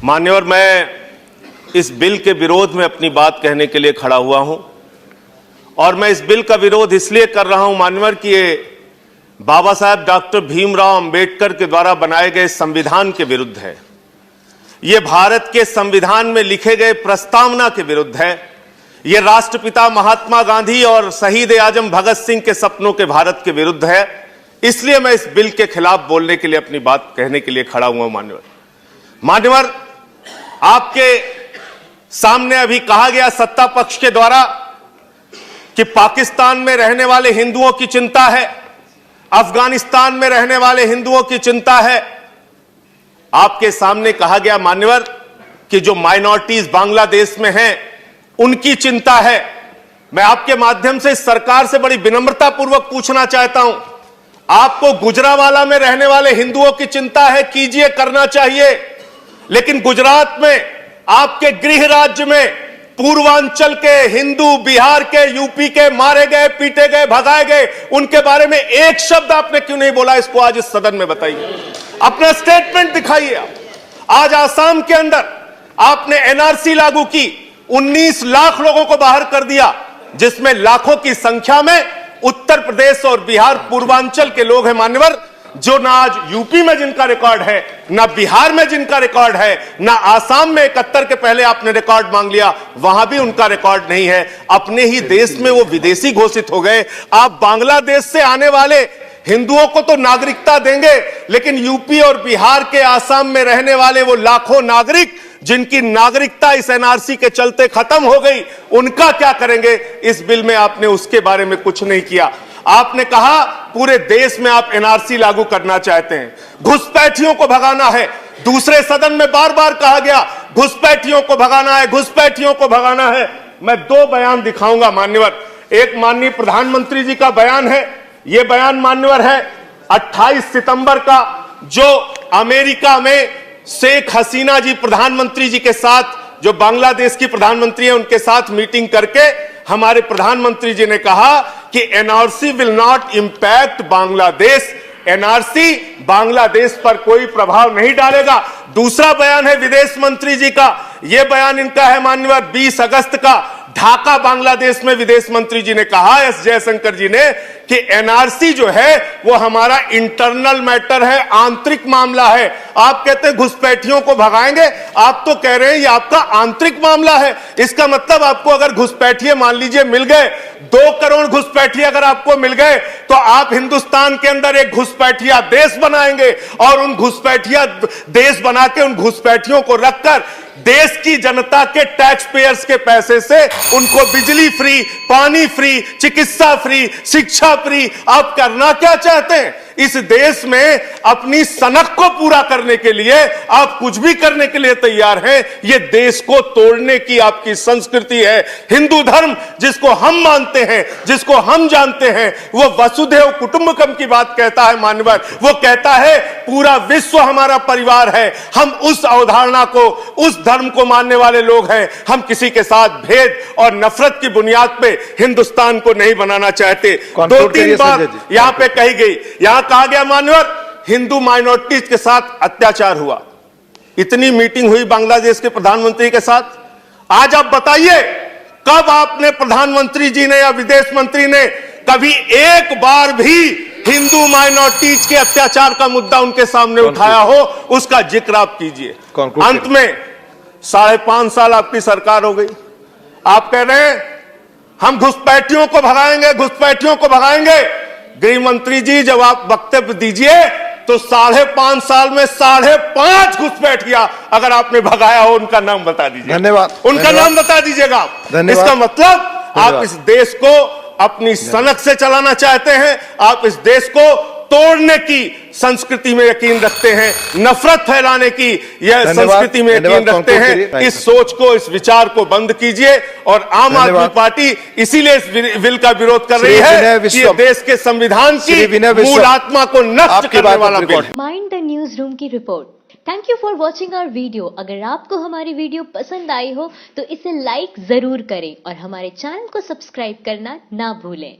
मान्यवर, मैं इस बिल के विरोध में अपनी बात कहने के लिए खड़ा हुआ हूं और मैं इस बिल का विरोध इसलिए कर रहा हूं मान्यवर कि ये बाबा साहब डॉक्टर भीमराव अंबेडकर के द्वारा बनाए गए संविधान के विरुद्ध है। ये भारत के संविधान में लिखे गए प्रस्तावना के विरुद्ध है। ये राष्ट्रपिता महात्मा गांधी और शहीद आजम भगत सिंह के सपनों के भारत के विरुद्ध है। इसलिए मैं इस बिल के खिलाफ बोलने के लिए, अपनी बात कहने के लिए खड़ा हुआ हूं। मान्यवर, आपके सामने अभी कहा गया सत्ता पक्ष के द्वारा कि पाकिस्तान में रहने वाले हिंदुओं की चिंता है, अफगानिस्तान में रहने वाले हिंदुओं की चिंता है। आपके सामने कहा गया मान्यवर कि जो माइनॉरिटीज बांग्लादेश में हैं उनकी चिंता है। मैं आपके माध्यम से सरकार से बड़ी विनम्रता पूर्वक पूछना चाहता हूं, आपको गुजरावाला में रहने वाले हिंदुओं की चिंता है, कीजिए, करना चाहिए, लेकिन गुजरात में, आपके गृह राज्य में पूर्वांचल के हिंदू, बिहार के, यूपी के मारे गए, पीटे गए, भगाए गए, उनके बारे में एक शब्द आपने क्यों नहीं बोला? इसको आज इस सदन में बताइए, अपना स्टेटमेंट दिखाइए। आज आसाम के अंदर आपने एनआरसी लागू की, 19 लाख लोगों को बाहर कर दिया, जिसमें लाखों की संख्या में उत्तर प्रदेश और बिहार पूर्वांचल के लोग हैं मान्यवर, जो ना आज यूपी में जिनका रिकॉर्ड है, ना बिहार में जिनका रिकॉर्ड है, ना आसाम में 71 के पहले आपने रिकॉर्ड मांग लिया, वहां भी उनका रिकॉर्ड नहीं है। अपने ही देश में वो विदेशी घोषित हो गए। आप बांग्लादेश से आने वाले हिंदुओं को तो नागरिकता देंगे, लेकिन यूपी और बिहार के, आसाम में रहने वाले वो लाखों नागरिक जिनकी नागरिकता इस एनआरसी के चलते खत्म हो गई, उनका क्या करेंगे? इस बिल में आपने उसके बारे में कुछ नहीं किया। आपने कहा पूरे देश में आप एनआरसी लागू करना चाहते हैं, घुसपैठियों को भगाना है। दूसरे सदन में बार बार कहा गया घुसपैठियों को भगाना है, घुसपैठियों को भगाना है। मैं 2 बयान दिखाऊंगा मान्यवर। एक माननीय प्रधानमंत्री जी का बयान है। यह बयान मान्यवर है 28 सितंबर का, जो अमेरिका में शेख हसीना जी प्रधानमंत्री जी के साथ, जो बांग्लादेश की प्रधानमंत्री है, उनके साथ मीटिंग करके हमारे प्रधानमंत्री जी ने कहा कि NRC will not impact Bangladesh, NRC Bangladesh पर कोई प्रभाव नहीं डालेगा। दूसरा बयान है विदेश मंत्री जी का। यह बयान इनका है माननीय 20 अगस्त का, ढाका बांग्लादेश में विदेश मंत्री जी ने कहा, एस जयशंकर जी ने, कि एनआरसी जो है वो हमारा इंटरनल मैटर है, आंतरिक मामला है। आप कहते हैं घुसपैठियों को भगाएंगे, आप तो कह रहे हैं ये आपका आंतरिक मामला है। इसका मतलब आपको अगर घुसपैठिए मान लीजिए मिल गए, 2 करोड़ घुसपैठिए अगर आपको मिल गए, तो आप हिंदुस्तान के अंदर एक घुसपैठिया देश बनाएंगे और उन घुसपैठिया देश बना के उन घुसपैठियों को रखकर देश की जनता के टैक्स पेयर्स के पैसे से उनको बिजली फ्री, पानी फ्री, चिकित्सा फ्री, शिक्षा फ्री। आप करना क्या चाहते हैं? इस देश में अपनी सनक को पूरा करने के लिए आप कुछ भी करने के लिए तैयार हैं। यह देश को तोड़ने की आपकी संस्कृति है। हिंदू धर्म जिसको हम मानते हैं, जिसको हम जानते हैं, वो वसुधैव कुटुंबकम की बात कहता है मान्यवर। वो कहता है पूरा विश्व हमारा परिवार है। हम उस अवधारणा को, उस धर्म को मानने वाले लोग हैं। हम किसी के साथ भेद और नफरत की बुनियाद पे हिंदुस्तान को नहीं बनाना चाहते। 2-3 बार यहां पे कही गई, यहां कहा गया मान्यवर हिंदू माइनॉरिटीज के साथ अत्याचार हुआ। इतनी मीटिंग हुई बांग्लादेश के प्रधानमंत्री के साथ। आज आप बताइए, कब आपने प्रधानमंत्री जी ने या विदेश मंत्री ने कभी एक बार भी हिंदू माइनॉरिटीज के अत्याचार का मुद्दा उनके सामने उठाया हो? उसका जिक्र आप कीजिए। अंत में 5.5 साल आपकी सरकार हो गई, आप कह रहे हैं हम घुसपैठियों को भगाएंगे, घुसपैठियों को भगाएंगे। गृह मंत्री जी, जब आप वक्तव्य दीजिए तो 5.5 साल में 5.5 घुसपैठिया अगर आपने भगाया हो, उनका नाम बता दीजिए। धन्यवाद। उनका नाम बता दीजिएगा आप। इसका मतलब आप इस देश को अपनी सनक से चलाना चाहते हैं। आप इस देश को तोड़ने की संस्कृति में यकीन रखते हैं, नफरत फैलाने की यह संस्कृति में यकीन रखते हैं। इस सोच को, इस विचार को बंद कीजिए। और आम आदमी पार्टी इसीलिए इस बिल का विरोध कर रही है कि ये देश के संविधान की मूल आत्मा को नष्ट करने वाला बिल है। माइंड द न्यूज रूम की रिपोर्ट। Thank you for watching our video. अगर आपको हमारी वीडियो पसंद आई हो तो इसे लाइक जरूर करें और हमारे चैनल को सब्सक्राइब करना ना भूलें।